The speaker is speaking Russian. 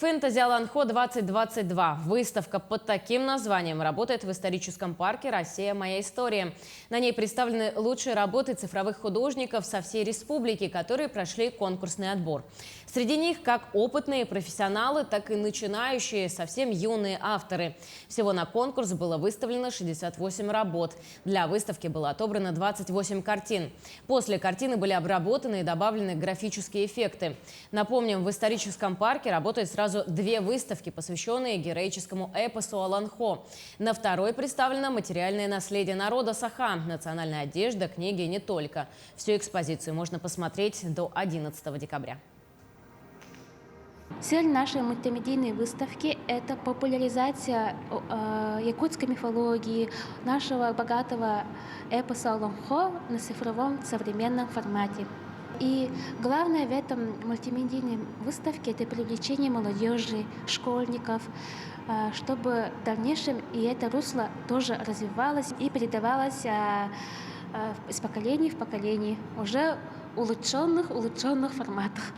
Фэнтези Аланхо-2022. Выставка под таким названием работает в историческом парке «Россия. Моя история». На ней представлены лучшие работы цифровых художников со всей республики, которые прошли конкурсный отбор. Среди них как опытные профессионалы, так и начинающие, совсем юные авторы. Всего на конкурс было выставлено 68 работ. Для выставки было отобрано 28 картин. После картины были обработаны и добавлены графические эффекты. Напомним, в историческом парке работает сразу две выставки, посвященные героическому эпосу Аланхо. На второй представлено материальное наследие народа Саха, национальная одежда, книги и не только. Всю экспозицию можно посмотреть до 11 декабря. Цель нашей мультимедийной выставки – это популяризация якутской мифологии, нашего богатого эпоса Аланхо на цифровом современном формате. И главное в этом мультимедийной выставке – это привлечение молодежи, школьников, чтобы в дальнейшем и это русло тоже развивалось и передавалось из поколения в поколение уже улучшенных форматах.